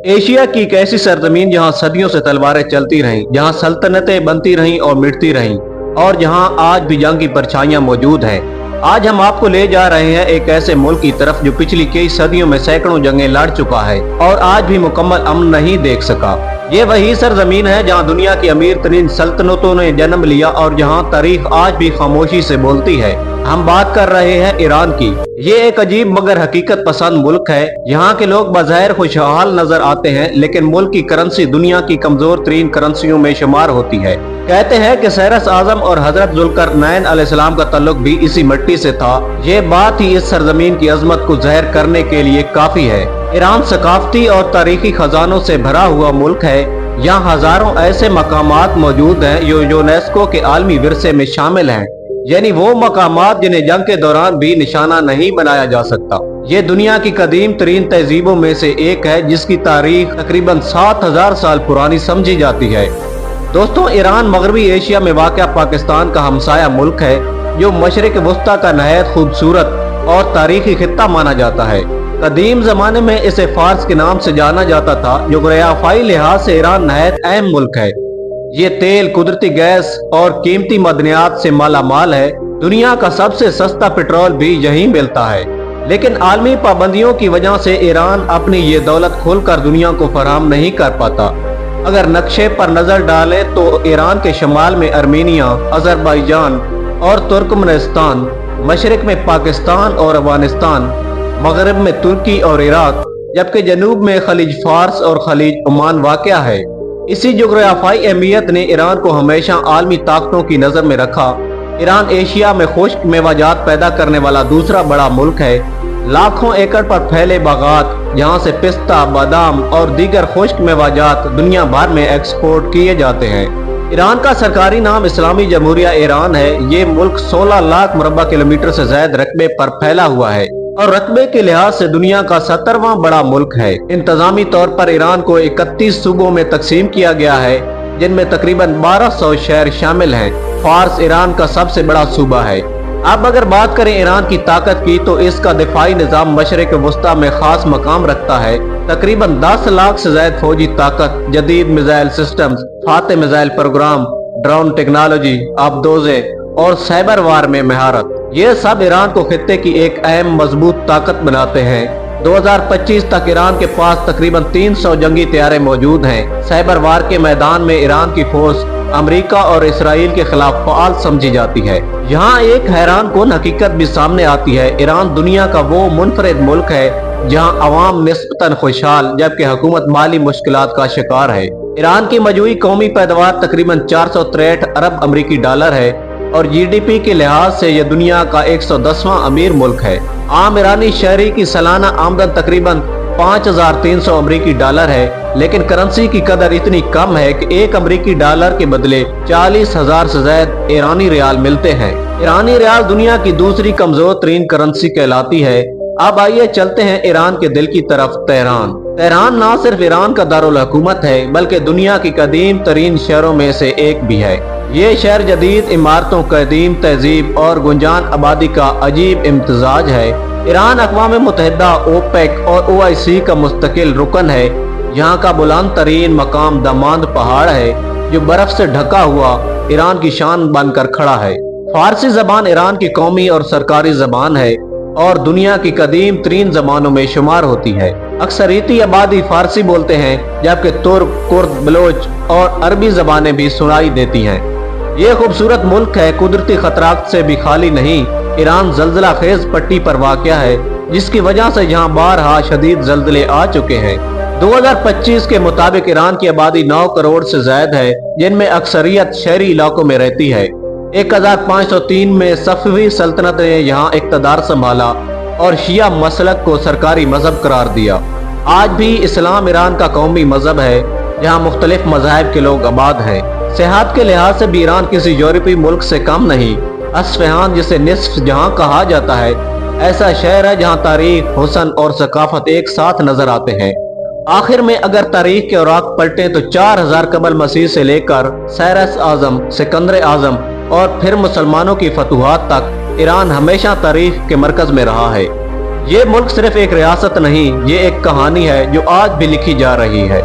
Asia की एक ऐसी सरजमीन जहां सदियों से तलवारें चलती रहीं, जहां सल्तनतें बनती रहीं और मिटती रहीं, और जहां आज भी जंग की परछाइयां मौजूद हैं। आज हम आपको ले जा रहे हैं एक ऐसे मुल्क की तरफ जो पिछली कई सदियों में सैकड़ों जंगें लड़ चुका है और आज भी मुकम्मल अमन नहीं देख सका। ये वही सरजमीन है जहां दुनिया की अमीर तरीन सल्तनतों ने जन्म लिया और जहां तारीख आज भी खामोशी से बोलती है। हम बात कर रहे हैं ईरान की। ये एक अजीब मगर हकीकत पसंद मुल्क है। यहाँ के लोग बज़ाहिर खुशहाल नजर आते हैं, लेकिन मुल्क की करेंसी दुनिया की कमजोर तरीन करेंसियों में शुमार होती है। कहते हैं कि सैरस आजम और हजरत जुल्करनैन अलैहिस्सलाम का ताल्लुक भी इसी मिट्टी से था। ये बात ही इस सरजमीन की अजमत को ज़ाहिर करने के लिए काफी है। ईरान सकाफती और तारीखी खजानों से भरा हुआ मुल्क है। यहाँ हजारों ऐसे मकामात मौजूद हैं जो यूनेस्को के आलमी विरसे में शामिल हैं, यानी वो मकामात जिन्हें जंग के दौरान भी निशाना नहीं बनाया जा सकता। ये दुनिया की कदीम तरीन तहजीबों में से एक है जिसकी तारीख तकरीबन 7000 साल पुरानी समझी जाती है। दोस्तों, ईरान मगरबी एशिया में वाक़या पाकिस्तान का हमसाया मुल्क है जो मशरिक वस्ता का नहायत खूबसूरत और तारीखी खित्ता माना जाता है। कदीम जमाने में इसे फारस के नाम से जाना जाता था। जोग्राफियाई लिहाज से ईरान नहायत अहम मुल्क है। ये तेल, कुदरती गैस और कीमती मदनियात से माला माल है। दुनिया का सबसे सस्ता पेट्रोल भी यहीं मिलता है, लेकिन आलमी पाबंदियों की वजह से ईरान अपनी ये दौलत खोलकर दुनिया को फराहम नहीं कर पाता। अगर नक्शे पर नजर डालें तो ईरान के शमाल में अर्मीनिया, अजरबैजान और तुर्कमेनिस्तान, मशरिक में पाकिस्तान और अफगानिस्तान, मगरब में तुर्की और इराक, जबकि जनूब में खलीज फारस और खलीज ओमान वाक़या है। इसी जोग्राफियाई अहमियत ने ईरान को हमेशा आलमी ताकतों की नजर में रखा। ईरान एशिया में खुश्क मेवाजात पैदा करने वाला दूसरा बड़ा मुल्क है। लाखों एकड़ पर फैले बागात जहां से पिस्ता, बादाम और दीगर खुश्क मेवाजात दुनिया भर में एक्सपोर्ट किए जाते हैं। ईरान का सरकारी नाम इस्लामी जमहूरिया ईरान है। ये मुल्क 16 लाख मुरब्बा किलोमीटर से ज्यादा रकबे पर फैला हुआ है और रकबे के लिहाज से दुनिया का 17वां बड़ा मुल्क है। इंतजामी तौर पर ईरान को 31 सूबों में तकसीम किया गया है, जिनमें तकरीबन 1200 शहर शामिल हैं। फारस ईरान का सबसे बड़ा सूबा है। अब अगर बात करें ईरान की ताकत की, तो इसका दिफाई निजाम मशरिक वस्ता में खास मकाम रखता है। तकरीबन 10 लाख से ज्यादा फौजी ताकत, जदीद missile systems, Fatah missile program, drone technology, आबदोजे और साइबर वार में महारत, ये सब ईरान को खित्ते की एक अहम मजबूत ताकत बनाते हैं। 2025 तक ईरान के पास तकरीबन 300 जंगी तैयारे मौजूद हैं। साइबर वार के मैदान में ईरान की फोर्स अमेरिका और इसराइल के खिलाफ फाल समझी जाती है। यहाँ एक हैरान कुन हकीकत भी सामने आती है। ईरान दुनिया का वो मुनफरिद मुल्क है जहाँ अवाम निस्बतन खुशहाल, जबकि हुकूमत माली मुश्किलात का शिकार है। ईरान की मजमूई कौमी पैदावार तकरीबन 463 अरब अमरीकी डॉलर है और जीडीपी के लिहाज से यह दुनिया का 110वां अमीर मुल्क है। आम ईरानी शहरी की सालाना आमदन तकरीबन 5300 अमरीकी डॉलर है, लेकिन करेंसी की कदर इतनी कम है कि एक अमरीकी डॉलर के बदले 40,000 से ज्यादा ईरानी रियाल मिलते हैं। ईरानी रियाल दुनिया की दूसरी कमजोर तरीन करेंसी कहलाती है। अब आइए चलते हैं ईरान के दिल की तरफ, तेहरान। तेहरान ना सिर्फ ईरान का दारुल हुकूमत है, बल्कि दुनिया की कदीम तरीन शहरों में से एक भी है। ये शहर जदीद इमारतों, कदीम तहजीब और गुंजान आबादी का अजीब इम्तजाज है। ईरान अक़वाम मुत्तहिदा, ओपेक और OIC का मुस्तकिल रुकन है। यहाँ का बुलंद तरीन मकाम दमांद पहाड़ है जो बर्फ से ढका हुआ ईरान की शान बनकर खड़ा है। फारसी जबान ईरान की कौमी और सरकारी जबान है और दुनिया की कदीम तरीन जबानों में शुमार होती है। अक्सरियती आबादी फारसी बोलते हैं, जबकि तुर्क, कुर्द, बलोच और अरबी जबानें भी सुनाई देती हैं। ये खूबसूरत मुल्क है, कुदरती खतरात से भी खाली नहीं। ईरान जलजला खेज पट्टी पर वाक़या है, जिसकी वजह से यहाँ बारहा शदीद जलजले आ चुके हैं। 2025 के मुताबिक ईरान की आबादी 9 करोड़ से ज्यादा है, जिनमें अक्सरियत शहरी इलाकों में रहती है। 1503 में सफवी सल्तनत ने यहाँ इक़्तिदार संभाला और शिया मसलक को सरकारी मजहब करार दिया। आज भी इस्लाम ईरान का कौमी मजहब है, जहाँ मुख्तलिफ मज़ाहिब के लोग आबाद हैं। सेहत के लिहाज से भी ईरान किसी यूरोपीय मुल्क से कम नहीं। अस्फ़हान, जिसे निस्फ जहां कहा जाता है, ऐसा शहर है जहां तारीख, हुस्न और सकाफत एक साथ नजर आते हैं। आखिर में अगर तारीख के औराक पलटे तो 4000 कबल मसीह से लेकर सैरस आजम, सिकंदर आजम और फिर मुसलमानों की फतुहात तक ईरान हमेशा तारीख के मरकज में रहा है। یہ ملک صرف ایک ریاست نہیں، یہ ایک کہانی ہے جو آج بھی لکھی جا رہی ہے۔